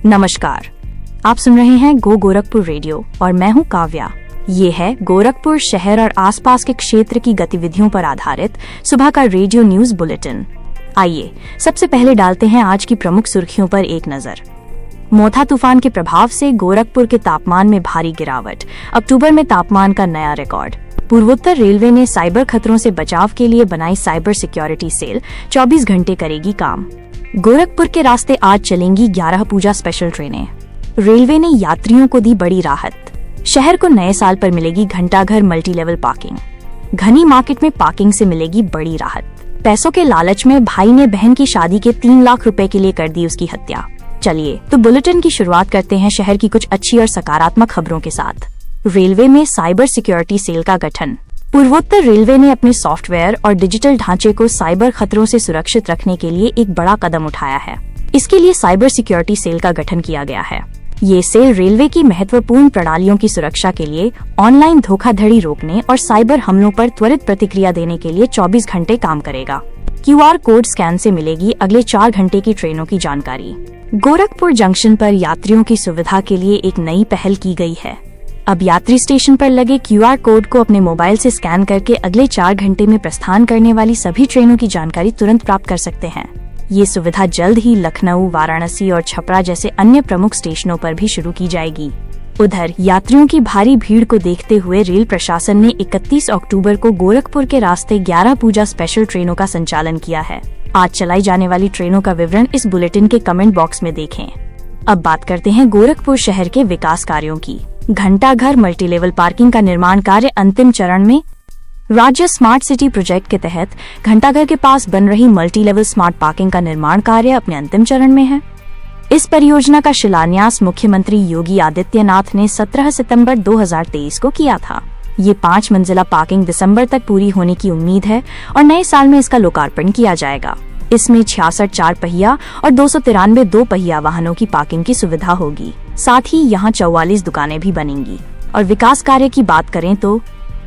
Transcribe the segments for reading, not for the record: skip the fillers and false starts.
नमस्कार, आप सुन रहे हैं गो गोरखपुर रेडियो और मैं हूं काव्या। ये है गोरखपुर शहर और आसपास के क्षेत्र की गतिविधियों पर आधारित सुबह का रेडियो न्यूज बुलेटिन। आइए सबसे पहले डालते हैं आज की प्रमुख सुर्खियों पर एक नजर। मोथा तूफान के प्रभाव से गोरखपुर के तापमान में भारी गिरावट, अक्टूबर में तापमान का नया रिकॉर्ड। पूर्वोत्तर रेलवे ने साइबर खतरों से बचाव के लिए बनाई साइबर सिक्योरिटी सेल 24 घंटे करेगी काम। गोरखपुर के रास्ते आज चलेंगी 11 पूजा स्पेशल ट्रेनें। रेलवे ने यात्रियों को दी बड़ी राहत। शहर को नए साल पर मिलेगी घंटाघर मल्टी लेवल पार्किंग। घनी मार्केट में पार्किंग से मिलेगी बड़ी राहत। पैसों के लालच में भाई ने बहन की शादी के 3 लाख रुपए के लिए कर दी उसकी हत्या। चलिए तो बुलेटिन की शुरुआत करते हैं शहर की कुछ अच्छी और सकारात्मक खबरों के साथ। रेलवे में साइबर सिक्योरिटी सेल का गठन। पूर्वोत्तर रेलवे ने अपने सॉफ्टवेयर और डिजिटल ढांचे को साइबर खतरों से सुरक्षित रखने के लिए एक बड़ा कदम उठाया है। इसके लिए साइबर सिक्योरिटी सेल का गठन किया गया है। ये सेल रेलवे की महत्वपूर्ण प्रणालियों की सुरक्षा के लिए, ऑनलाइन धोखाधड़ी रोकने और साइबर हमलों पर त्वरित प्रतिक्रिया देने के लिए 24 घंटे काम करेगा। QR कोड स्कैन से मिलेगी अगले 4 घंटे की ट्रेनों की जानकारी। गोरखपुर जंक्शन पर यात्रियों की सुविधा के लिए एक नई पहल की गई है। अब यात्री स्टेशन पर लगे QR कोड को अपने मोबाइल से स्कैन करके अगले 4 घंटे में प्रस्थान करने वाली सभी ट्रेनों की जानकारी तुरंत प्राप्त कर सकते हैं। ये सुविधा जल्द ही लखनऊ, वाराणसी और छपरा जैसे अन्य प्रमुख स्टेशनों पर भी शुरू की जाएगी। उधर यात्रियों की भारी भीड़ को देखते हुए रेल प्रशासन ने 31 अक्टूबर को गोरखपुर के रास्ते 11 पूजा स्पेशल ट्रेनों का संचालन किया है। आज चलाई जाने वाली ट्रेनों का विवरण इस बुलेटिन के कमेंट बॉक्स में देखें। अब बात करते हैं गोरखपुर शहर के विकास कार्यों की। घंटाघर मल्टीलेवल पार्किंग का निर्माण कार्य अंतिम चरण में। राज्य स्मार्ट सिटी प्रोजेक्ट के तहत घंटाघर के पास बन रही मल्टीलेवल स्मार्ट पार्किंग का निर्माण कार्य अपने अंतिम चरण में है। इस परियोजना का शिलान्यास मुख्यमंत्री योगी आदित्यनाथ ने 17 सितंबर 2023 को किया था। ये 5 मंजिला पार्किंग दिसंबर तक पूरी होने की उम्मीद है और नए साल में इसका लोकार्पण किया जाएगा। इसमें 66 4 पहिया और 293 2 पहिया वाहनों की पार्किंग की सुविधा होगी। साथ ही यहाँ 44 दुकानें भी बनेंगी। और विकास कार्य की बात करें तो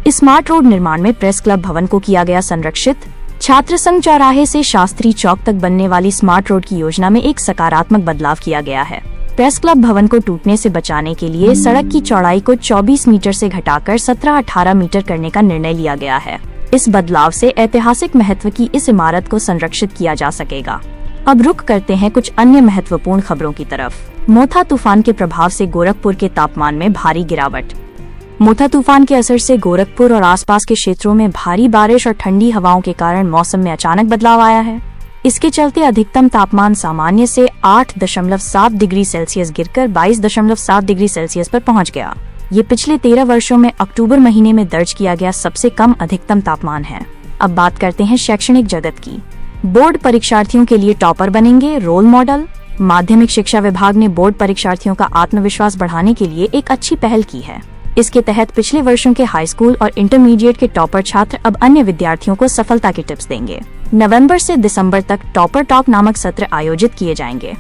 स्मार्ट रोड निर्माण में प्रेस क्लब भवन को किया गया संरक्षित। छात्र संघ चौराहे से शास्त्री चौक तक बनने वाली स्मार्ट रोड की योजना में एक सकारात्मक बदलाव किया गया है। प्रेस क्लब भवन को टूटने से बचाने के लिए सड़क की चौड़ाई को 24 मीटर से घटाकर 17-18 मीटर करने का निर्णय लिया गया है। इस बदलाव से ऐतिहासिक महत्व की इस इमारत को संरक्षित किया जा सकेगा। अब रुख करते हैं कुछ अन्य महत्वपूर्ण खबरों की तरफ। मोथा तूफान के प्रभाव से गोरखपुर के तापमान में भारी गिरावट। मोथा तूफान के असर से गोरखपुर और आसपास के क्षेत्रों में भारी बारिश और ठंडी हवाओं के कारण मौसम में अचानक बदलाव आया है। इसके चलते अधिकतम तापमान सामान्य से 8.7 डिग्री सेल्सियस गिरकर 22.7 डिग्री सेल्सियस पर पहुंच गया। ये पिछले 13 वर्षों में अक्टूबर महीने में दर्ज किया गया सबसे कम अधिकतम तापमान है। अब बात करते हैं शैक्षणिक जगत की। बोर्ड परीक्षार्थियों के लिए टॉपर बनेंगे रोल मॉडल। माध्यमिक शिक्षा विभाग ने बोर्ड परीक्षार्थियों का आत्मविश्वास बढ़ाने के लिए एक अच्छी पहल की है। इसके तहत पिछले वर्षों के हाई स्कूल और इंटरमीडिएट के टॉपर छात्र अब अन्य विद्यार्थियों को सफलता के टिप्स देंगे। नवंबर से दिसंबर तक टॉपर टॉक नामक सत्र आयोजित किए जाएंगे।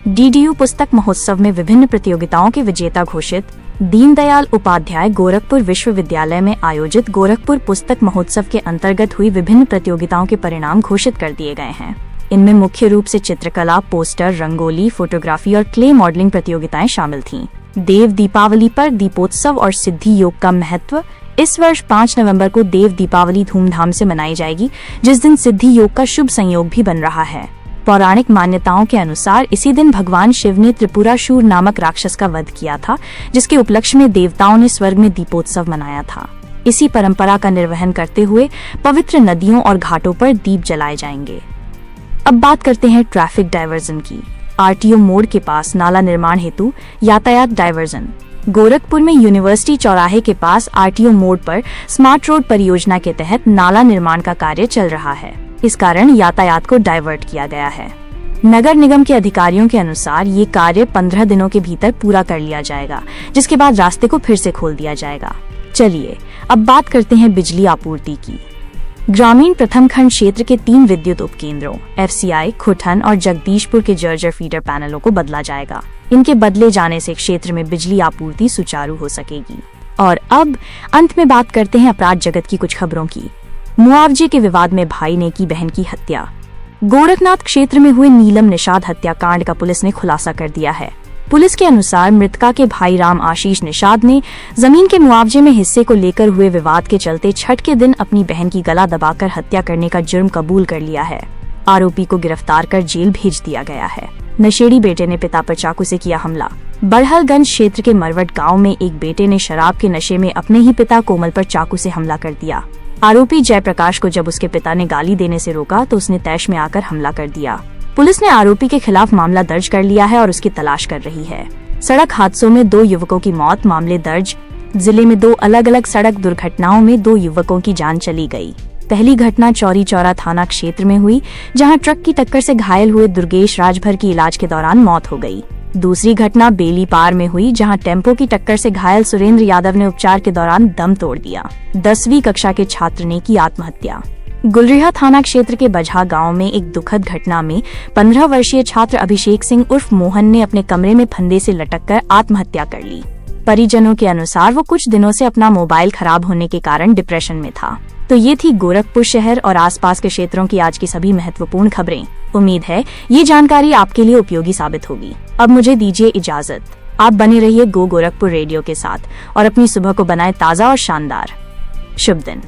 DDU पुस्तक महोत्सव में विभिन्न प्रतियोगिताओं के विजेता घोषित। दीनदयाल उपाध्याय गोरखपुर विश्वविद्यालय में आयोजित गोरखपुर पुस्तक महोत्सव के अंतर्गत हुई विभिन्न प्रतियोगिताओं के परिणाम घोषित कर दिए गए हैं। इनमें मुख्य रूप से चित्रकला, पोस्टर, रंगोली, फोटोग्राफी और क्ले मॉडलिंग प्रतियोगिताएं शामिल थीं। देव दीपावली पर दीपोत्सव और सिद्धि योग का महत्व। इस वर्ष 5 नवंबर को देव दीपावली धूमधाम से मनाई जाएगी, जिस दिन सिद्धि योग का शुभ संयोग भी बन रहा है। पौराणिक मान्यताओं के अनुसार इसी दिन भगवान शिव ने त्रिपुरासुर नामक राक्षस का वध किया था, जिसके उपलक्ष्य में देवताओं ने स्वर्ग में दीपोत्सव मनाया था। इसी परंपरा का निर्वहन करते हुए पवित्र नदियों और घाटों पर दीप जलाए जाएंगे। अब बात करते हैं ट्रैफिक डायवर्जन की। RTO मोड़ के पास नाला निर्माण हेतु यातायात डायवर्जन। गोरखपुर में यूनिवर्सिटी चौराहे के पास RTO मोड़ पर स्मार्ट रोड परियोजना के तहत नाला निर्माण का कार्य चल रहा है। इस कारण यातायात को डाइवर्ट किया गया है। नगर निगम के अधिकारियों के अनुसार ये कार्य 15 दिनों के भीतर पूरा कर लिया जाएगा, जिसके बाद रास्ते को फिर से खोल दिया जाएगा। चलिए अब बात करते हैं बिजली आपूर्ति की। ग्रामीण प्रथम खंड क्षेत्र के 3 विद्युत उपकेंद्रों FCI, खुठन और जगदीशपुर के जर्जर फीडर पैनलों को बदला जाएगा। इनके बदले जाने से क्षेत्र में बिजली आपूर्ति सुचारू हो सकेगी। और अब अंत में बात करते हैं अपराध जगत की कुछ खबरों की। मुआवजे के विवाद में भाई ने की बहन की हत्या। गोरखनाथ क्षेत्र में हुए नीलम निषाद हत्याकांड का पुलिस ने खुलासा कर दिया है। पुलिस के अनुसार मृतका के भाई राम आशीष निषाद ने जमीन के मुआवजे में हिस्से को लेकर हुए विवाद के चलते छठ के दिन अपनी बहन की गला दबाकर हत्या करने का जुर्म कबूल कर लिया है। आरोपी को गिरफ्तार कर जेल भेज दिया गया है। नशेड़ी बेटे ने पिता पर चाकू से किया हमला। बड़हलगंज क्षेत्र के मरवट गांव में एक बेटे ने शराब के नशे में अपने ही पिता कोमल पर चाकू से हमला कर दिया। आरोपी जयप्रकाश को जब उसके पिता ने गाली देने से रोका तो उसने तैश में आकर हमला कर दिया। पुलिस ने आरोपी के खिलाफ मामला दर्ज कर लिया है और उसकी तलाश कर रही है। सड़क हादसों में 2 युवकों की मौत, मामले दर्ज। जिले में 2 अलग-अलग सड़क दुर्घटनाओं में 2 युवकों की जान चली गई। पहली घटना चौरी चौरा थाना क्षेत्र में हुई, जहां ट्रक की टक्कर से घायल हुए दुर्गेश राजभर की इलाज के दौरान मौत हो गई। दूसरी घटना बेली पार में हुई, जहां टेम्पो की टक्कर से घायल सुरेंद्र यादव ने उपचार के दौरान दम तोड़ दिया। 10वीं कक्षा के छात्र ने की आत्महत्या। गुलरिहा थाना क्षेत्र के बझा गांव में एक दुखद घटना में 15 वर्षीय छात्र अभिषेक सिंह उर्फ मोहन ने अपने कमरे में फंदे से लटककर आत्महत्या कर ली। परिजनों के अनुसार वो कुछ दिनों से अपना मोबाइल खराब होने के कारण डिप्रेशन में था। तो ये थी गोरखपुर शहर और आसपास के क्षेत्रों की आज की सभी महत्वपूर्ण खबरें। उम्मीद है ये जानकारी आपके लिए उपयोगी साबित होगी। अब मुझे दीजिए इजाजत। आप बने रहिए गो गोरखपुर रेडियो के साथ और अपनी सुबह को बनाए ताज़ा और शानदार। शुभ दिन।